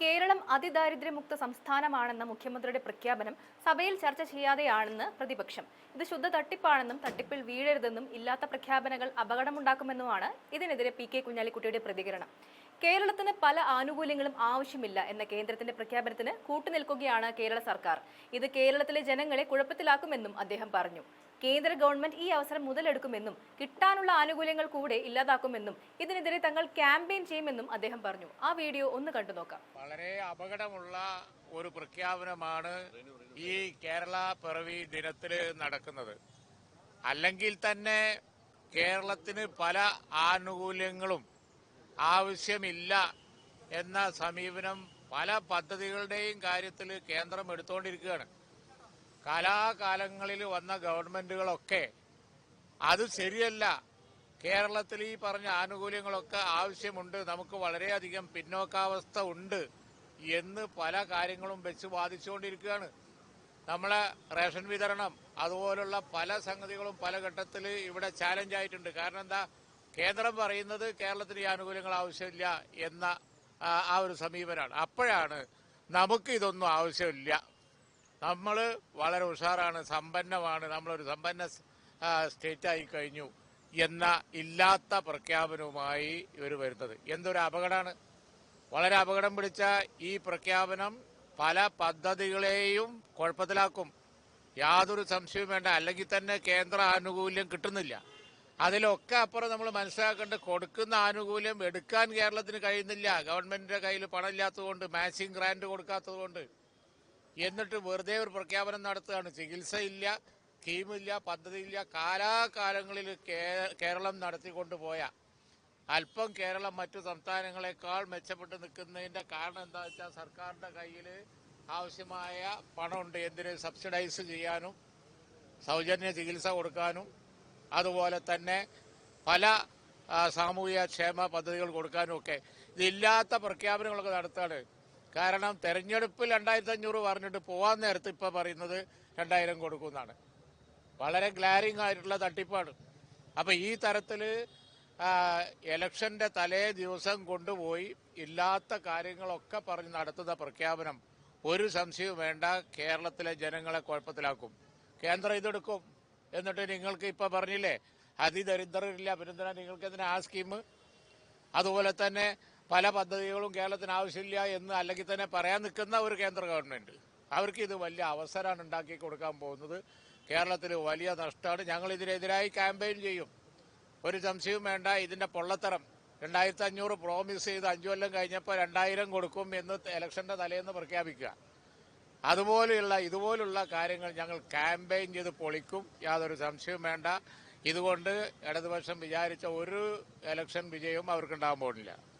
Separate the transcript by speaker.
Speaker 1: കേരളം അതിദാരിദ്ര്യമുക്ത സംസ്ഥാനമാണെന്ന മുഖ്യമന്ത്രിയുടെ പ്രഖ്യാപനം സഭയിൽ ചർച്ച ചെയ്യാതെയാണെന്ന് പ്രതിപക്ഷം. ഇത് ശുദ്ധ തട്ടിപ്പാണെന്നും തട്ടിപ്പിൽ വീഴരുതെന്നും ഇല്ലാത്ത പ്രഖ്യാപനങ്ങൾ അപകടമുണ്ടാക്കുമെന്നുമാണ് ഇതിനെതിരെ പി.കെ. കുഞ്ഞാലിക്കുട്ടിയുടെ പ്രതികരണം. കേരളത്തിന് പല ആനുകൂല്യങ്ങളും ആവശ്യമില്ല എന്ന കേന്ദ്രത്തിന്റെ പ്രഖ്യാപനത്തിന് കൂട്ടുനിൽക്കുകയാണ് കേരള സർക്കാർ. ഇത് കേരളത്തിലെ ജനങ്ങളെ കുഴപ്പത്തിലാക്കുമെന്നും അദ്ദേഹം പറഞ്ഞു. കേന്ദ്ര ഗവൺമെന്റ് ഈ അവസരം മുതലെടുക്കുമെന്നും കിട്ടാനുള്ള ആനുകൂല്യങ്ങൾ കൂടെ ഇല്ലാതാക്കുമെന്നും ഇതിനെതിരെ തങ്ങൾ ക്യാമ്പയിൻ ചെയ്യുമെന്നും അദ്ദേഹം പറഞ്ഞു. ആ വീഡിയോ ഒന്ന് കണ്ടു നോക്കാം.
Speaker 2: വളരെ അപകടമുള്ള ഒരു പ്രഖ്യാപനമാണ് ഈ കേരള പിറവി ദിനത്തിൽ നടക്കുന്നത്. അല്ലെങ്കിൽ തന്നെ കേരളത്തിന് പല ആനുകൂല്യങ്ങളും ആവശ്യമില്ല എന്ന സമീപനം പല പദ്ധതികളുടെയും കാര്യത്തിൽ കേന്ദ്രം എടുത്തുകൊണ്ടിരിക്കുകയാണ്. കാലാകാലങ്ങളിൽ വന്ന ഗവൺമെന്റുകളൊക്കെ അത് ശരിയല്ല, കേരളത്തിൽ ഈ പറഞ്ഞ ആനുകൂല്യങ്ങളൊക്കെ ആവശ്യമുണ്ട്, നമുക്ക് വളരെയധികം പിന്നോക്കാവസ്ഥ ഉണ്ട് എന്ന് പല കാര്യങ്ങളും വെച്ച് വാദിച്ചുകൊണ്ടിരിക്കുകയാണ്. നമ്മളെ റേഷൻ വിതരണം അതുപോലുള്ള പല സംഗതികളും പല ഘട്ടത്തിൽ ഇവിടെ ചാലഞ്ച് ആയിട്ടുണ്ട്. കാരണം എന്താ, കേന്ദ്രം പറയുന്നത് കേരളത്തിന് ഈ ആനുകൂല്യങ്ങൾ ആവശ്യമില്ല എന്ന ആ ഒരു സമീപനമാണ്. അപ്പോഴാണ് നമുക്ക് ഇതൊന്നും ആവശ്യമില്ല, നമ്മൾ വളരെ ഉഷാറാണ്, സമ്പന്നമാണ്, നമ്മളൊരു സമ്പന്ന സ്റ്റേറ്റായി കഴിഞ്ഞു എന്ന ഇല്ലാത്ത പ്രഖ്യാപനവുമായി ഇവർ വരുന്നത്. എന്തൊരു അപകടമാണ്! വളരെ അപകടം പിടിച്ച ഈ പ്രഖ്യാപനം പല പദ്ധതികളെയും കുഴപ്പത്തിലാക്കും, യാതൊരു സംശയവും വേണ്ട. അല്ലെങ്കിൽ തന്നെ കേന്ദ്ര ആനുകൂല്യം കിട്ടുന്നില്ല. അതിലൊക്കെ അപ്പുറം നമ്മൾ മനസ്സിലാക്കേണ്ട, കൊടുക്കുന്ന ആനുകൂല്യം എടുക്കാൻ കേരളത്തിന് കഴിയുന്നില്ല. ഗവൺമെന്റിന്റെ കയ്യിൽ പണമില്ലാത്തതുകൊണ്ട്, മാച്ചിങ് ഗ്രാന്റ് കൊടുക്കാത്തതുകൊണ്ട്. എന്നിട്ട് വെറുതെ ഒരു പ്രഖ്യാപനം നടത്തുകയാണ്. ചികിത്സയില്ല, സ്കീമില്ല, പദ്ധതിയില്ല. കാലാകാലങ്ങളിൽ കേരളം നടത്തിക്കൊണ്ടുപോയ അല്പം കേരളം മറ്റു സംസ്ഥാനങ്ങളെക്കാൾ മെച്ചപ്പെട്ട് നിൽക്കുന്നതിന്റെ കാരണം എന്താ വെച്ചാൽ, സർക്കാരിന്റെ കയ്യിൽ ആവശ്യമായ പണമുണ്ട്. എന്തിന്? സബ്സിഡൈസ് ചെയ്യാനും സൗജന്യ ചികിത്സ കൊടുക്കാനും അതുപോലെ തന്നെ പല സാമൂഹ്യ ക്ഷേമ പദ്ധതികൾ കൊടുക്കാനും ഒക്കെ. ഇതില്ലാത്ത പ്രഖ്യാപനങ്ങളൊക്കെ നടത്തുകയാണ്. കാരണം തെരഞ്ഞെടുപ്പിൽ 2500 പറഞ്ഞിട്ട് പോവാൻ നേരത്ത് ഇപ്പം പറയുന്നത് 2000 കൊടുക്കുമെന്നാണ്. വളരെ ഗ്ലാരിങ് ആയിട്ടുള്ള തട്ടിപ്പാണ്. അപ്പം ഈ തരത്തിൽ ഇലക്ഷന്റെ തലേ ദിവസം കൊണ്ടുപോയി ഇല്ലാത്ത കാര്യങ്ങളൊക്കെ പറഞ്ഞ് നടത്തുന്ന പ്രഖ്യാപനം ഒരു സംശയവും വേണ്ട, കേരളത്തിലെ ജനങ്ങളെ കുഴപ്പത്തിലാക്കും. കേന്ദ്രം ഇതെടുക്കും. എന്നിട്ട് നിങ്ങൾക്ക് ഇപ്പം പറഞ്ഞില്ലേ അതിദരിദ്രരില്ല, പിന്നെന്തിനാ നിങ്ങൾക്ക് എന്തിനാ ആ സ്കീം? അതുപോലെ തന്നെ പല പദ്ധതികളും കേരളത്തിന് ആവശ്യമില്ല എന്ന് അല്ലെങ്കിൽ തന്നെ പറയാൻ നിൽക്കുന്ന ഒരു കേന്ദ്ര ഗവൺമെന്റ്, അവർക്ക് ഇത് വലിയ അവസരമാണ് ഉണ്ടാക്കി കൊടുക്കാൻ പോകുന്നത്. കേരളത്തിൽ വലിയ നഷ്ടമാണ്. ഞങ്ങൾ ഇതിനെതിരായി ക്യാമ്പയിൻ ചെയ്യും, ഒരു സംശയവും വേണ്ട. ഇതിന്റെ പൊള്ളത്തരം 2500 പ്രോമിസ് ചെയ്ത് 5 കൊല്ലം കഴിഞ്ഞപ്പോൾ 2000 കൊടുക്കും എന്ന് ഇലക്ഷന്റെ തലേന്ന് പ്രഖ്യാപിക്കുക, ഇതുപോലുള്ള കാര്യങ്ങൾ ഞങ്ങൾ ക്യാമ്പയിൻ ചെയ്ത് പൊളിക്കും, യാതൊരു സംശയവും വേണ്ട. ഇതുകൊണ്ട് ഇടതുപക്ഷം വിചാരിച്ച ഒരു ഇലക്ഷൻ വിജയവും അവർക്കുണ്ടാകാൻ പോകുന്നില്ല.